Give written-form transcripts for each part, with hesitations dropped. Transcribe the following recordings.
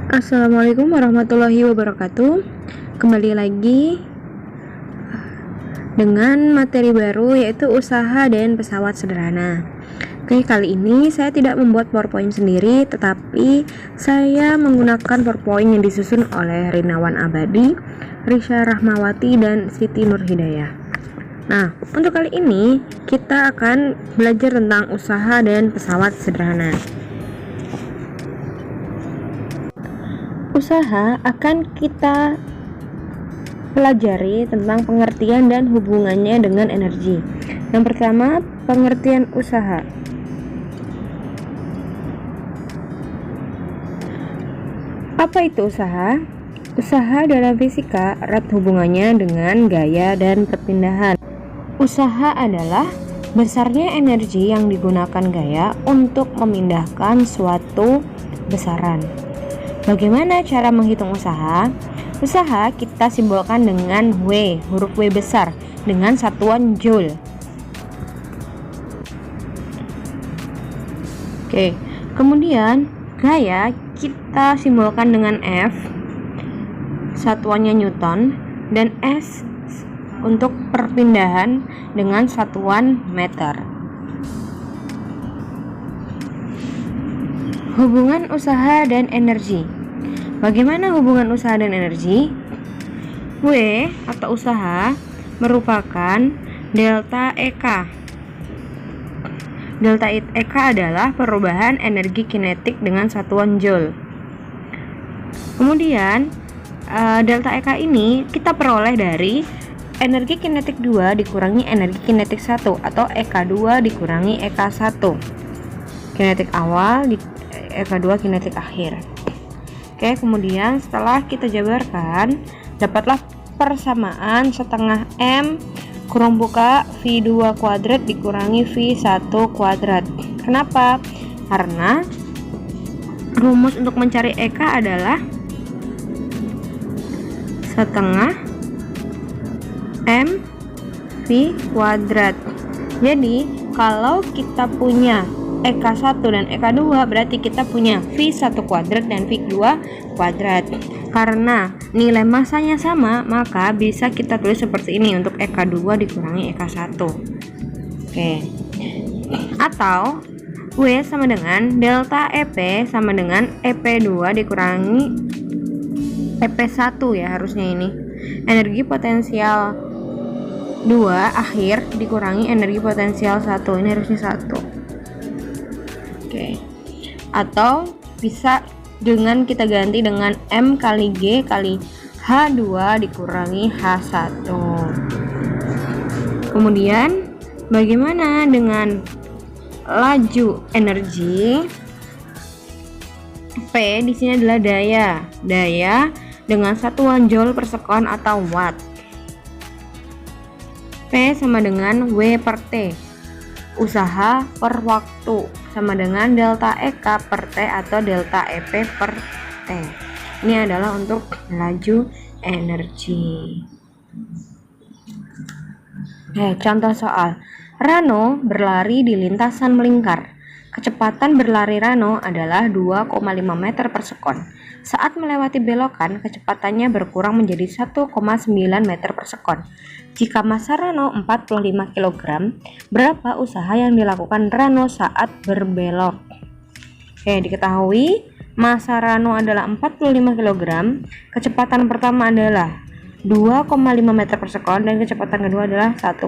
Assalamualaikum warahmatullahi wabarakatuh. Kembali lagi dengan materi baru, yaitu usaha dan pesawat sederhana. Oke, kali ini saya tidak membuat PowerPoint sendiri, tetapi saya menggunakan PowerPoint yang disusun oleh Rinawan Abadi, Risha Rahmawati, dan Siti Nurhidayah. Nah, untuk kali ini kita akan belajar tentang usaha dan pesawat sederhana. Usaha akan kita pelajari tentang pengertian dan hubungannya dengan energi. Yang pertama, pengertian usaha. Apa itu usaha? Usaha dalam fisika erat hubungannya dengan gaya dan perpindahan. Usaha adalah besarnya energi yang digunakan gaya untuk memindahkan suatu besaran. Bagaimana cara menghitung usaha? Usaha kita simbolkan dengan W, huruf W besar, dengan satuan joule. Oke, kemudian gaya kita simbolkan dengan F, satuannya Newton, dan S untuk perpindahan dengan satuan meter. Hubungan usaha dan energi. Bagaimana hubungan usaha dan energi? W atau usaha merupakan delta EK. Delta EK adalah perubahan energi kinetik dengan satuan joule. Kemudian delta EK ini kita peroleh dari energi kinetik 2 dikurangi energi kinetik 1 atau EK2 dikurangi EK1. Kinetik awal EK2 kinetik akhir. Oke, kemudian setelah kita jabarkan, dapatlah persamaan setengah M kurung buka V2 kuadrat dikurangi V1 kuadrat. Kenapa? Karena rumus untuk mencari EK adalah setengah M V kuadrat. Jadi kalau kita punya EK1 dan EK2 berarti kita punya V1 kuadrat dan V2 kuadrat. Karena nilai masanya sama, maka bisa kita tulis seperti ini untuk EK2 dikurangi EK1. Oke. Atau W sama dengan delta EP sama dengan EP2 dikurangi EP1 ya, harusnya ini. Energi potensial 2 akhir dikurangi energi potensial 1. Ini harusnya 1. Oke. Atau bisa dengan kita ganti dengan M kali G kali H2 dikurangi H1. Kemudian bagaimana dengan laju energi? P di sini adalah daya. Daya dengan satuan joule per sekon atau watt. P sama dengan W per T. Usaha per waktu sama dengan delta EK per T atau delta EP per T. Ini adalah untuk laju energi. Contoh soal. Rano berlari di lintasan melingkar. Kecepatan berlari Rano adalah 2,5 meter per sekon. Saat melewati belokan, kecepatannya berkurang menjadi 1,9 meter per sekon. Jika massa Rano 45 kg, berapa usaha yang dilakukan Rano saat berbelok? Diketahui massa Rano adalah 45 kg, kecepatan pertama adalah 2,5 meter per sekon dan kecepatan kedua adalah 1,9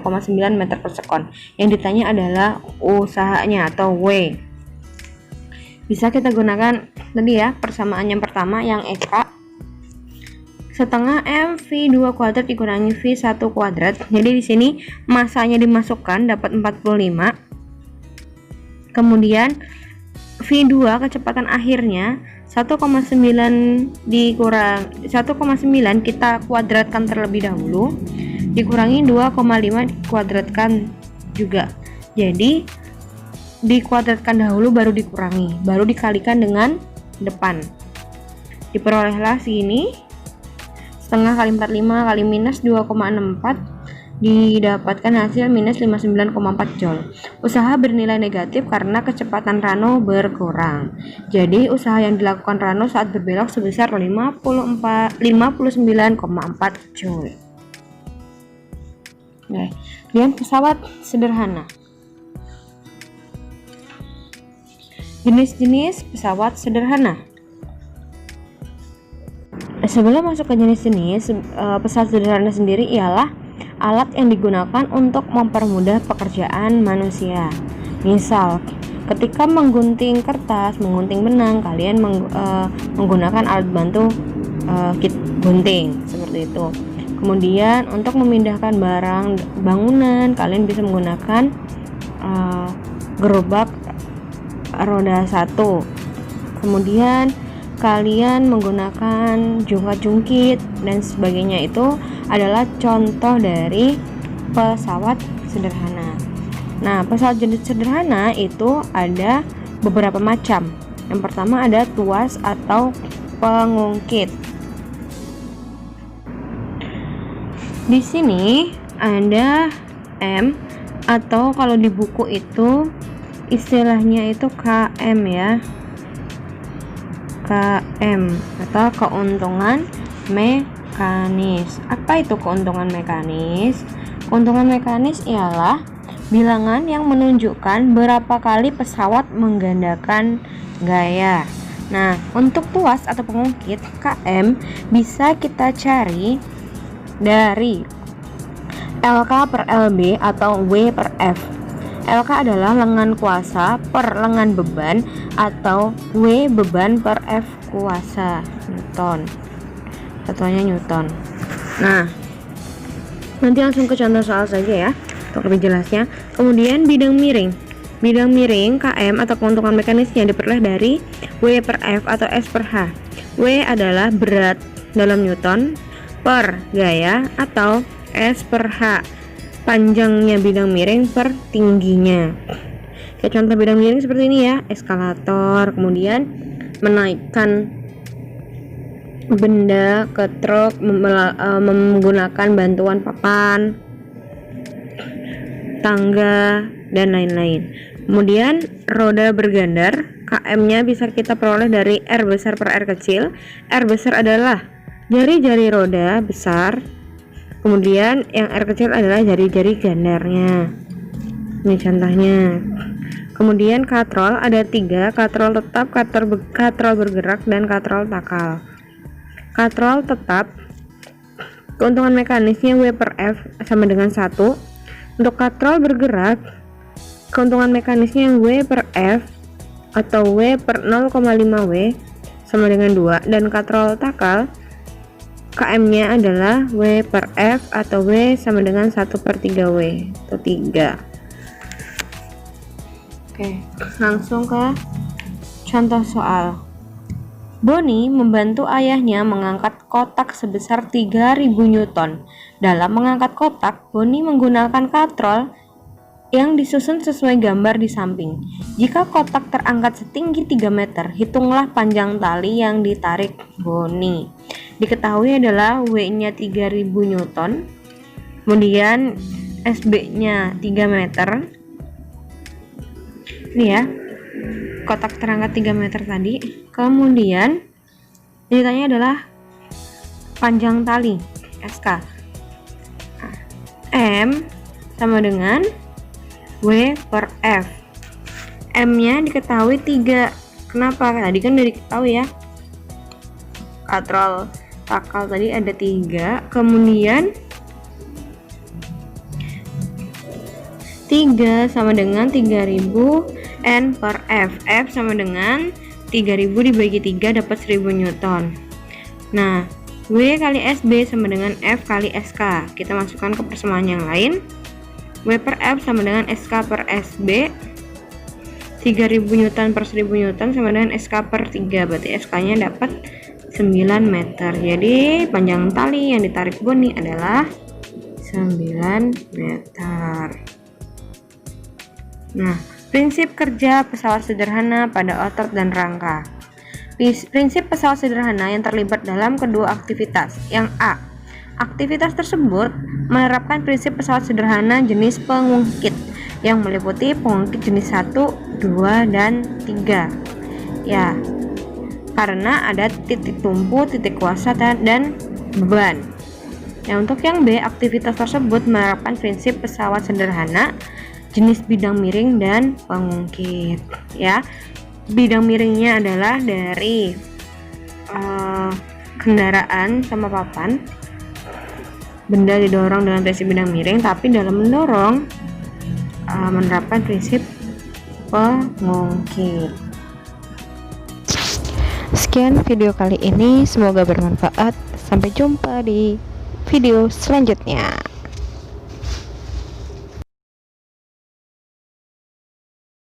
meter per sekon. Yang ditanya adalah usahanya atau W. Bisa kita gunakan tadi ya, persamaan yang pertama yang EK setengah M V2 kuadrat dikurangi V1 kuadrat. Jadi di sini masanya dimasukkan dapat 45. Kemudian V2 kecepatan akhirnya 1,9 dikurang 1,9 kita kuadratkan terlebih dahulu, dikurangi 2,5 dikuadratkan juga. Jadi dikuadratkan dahulu baru dikurangi, baru dikalikan dengan depan. Diperolehlah segini, setengah kali 45 kali minus 2,64 didapatkan hasil minus 59,4 Joule. Usaha bernilai negatif karena kecepatan Rano berkurang. Jadi usaha yang dilakukan Rano saat berbelok sebesar 59,4 Joule. Kemudian pesawat sederhana. Jenis-jenis pesawat sederhana. Sebelum masuk ke jenis-jenis, pesawat sederhana sendiri ialah alat yang digunakan untuk mempermudah pekerjaan manusia. Misal, ketika menggunting kertas, menggunting benang, kalian menggunakan alat bantu kit gunting seperti itu. Kemudian untuk memindahkan barang bangunan, kalian bisa menggunakan gerobak roda 1. Kemudian kalian menggunakan jungkat-jungkit dan sebagainya. Itu adalah contoh dari pesawat sederhana. Nah, pesawat jenis sederhana itu ada beberapa macam. Yang pertama ada tuas atau pengungkit. Di sini ada M, atau kalau di buku itu istilahnya itu KM ya. KM atau keuntungan mekanis. Apa itu keuntungan mekanis? Keuntungan mekanis ialah bilangan yang menunjukkan berapa kali pesawat menggandakan gaya. Nah, untuk tuas atau pengungkit KM bisa kita cari dari LK per LB atau W per F. LK adalah lengan kuasa per lengan beban atau W beban per F kuasa Newton. Satuannya Newton. Nah, nanti langsung ke contoh soal saja ya untuk lebih jelasnya. Kemudian bidang miring. Bidang miring KM atau keuntungan mekanisnya diperoleh dari W per F atau S per H. W adalah berat dalam Newton per gaya atau S per H panjangnya bidang miring per tingginya. Kayak contoh bidang miring seperti ini ya, eskalator, kemudian menaikkan benda ke truk menggunakan bantuan papan, tangga, dan lain-lain. Kemudian roda bergandar, KM-nya bisa kita peroleh dari R besar per R kecil. R besar adalah jari-jari roda besar, kemudian yang R kecil adalah jari-jari gandarnya. Ini contohnya. Kemudian katrol ada 3, katrol tetap, katrol bergerak, dan katrol takal. Katrol tetap, keuntungan mekanisnya W per F sama dengan 1. Untuk katrol bergerak, keuntungan mekanisnya W per F atau W per 0,5 W sama dengan 2. Dan katrol takal, KM-nya adalah W per F atau W sama dengan 1 per 3 W atau 3. Oke, langsung ke contoh soal. Bonnie membantu ayahnya mengangkat kotak sebesar 3000 Newton. Dalam mengangkat kotak, Bonnie menggunakan katrol yang disusun sesuai gambar di samping. Jika kotak terangkat setinggi 3 meter, hitunglah panjang tali yang ditarik Bonnie. Diketahui adalah W-nya 3000 Newton, kemudian SB-nya 3 meter. Ini ya, kotak terangkat 3 meter tadi. Kemudian ditanya adalah panjang tali SK. M sama dengan W per F. M-nya diketahui 3. Kenapa? Tadi kan udah diketahui ya. Katrol takal tadi ada 3. Kemudian 3 sama dengan 3000 N per F. F sama dengan 3000 dibagi 3 dapat 1000 Newton. Nah, W kali SB sama dengan F kali SK. Kita masukkan ke persamaan yang lain. W per F sama dengan SK per SB. 3000 Newton per 1000 Newton sama dengan SK per 3. Berarti SK-nya dapat 9 meter. Jadi panjang tali yang ditarik Bonnie adalah 9 meter. Nah, prinsip kerja pesawat sederhana pada otot dan rangka. Prinsip pesawat sederhana yang terlibat dalam kedua aktivitas. Yang A, Aktivitas tersebut menerapkan prinsip pesawat sederhana jenis pengungkit yang meliputi pengungkit jenis 1, 2, dan 3. Ya, karena ada titik tumpu, titik kuasa, dan beban. Nah, untuk yang B, aktivitas tersebut menerapkan prinsip pesawat sederhana jenis bidang miring dan pengungkit. Ya, bidang miringnya adalah dari kendaraan sama papan, benda didorong dengan prinsip bidang miring, tapi dalam mendorong menerapkan prinsip pengungkit. Sekian video kali ini, semoga bermanfaat. Sampai jumpa di video selanjutnya.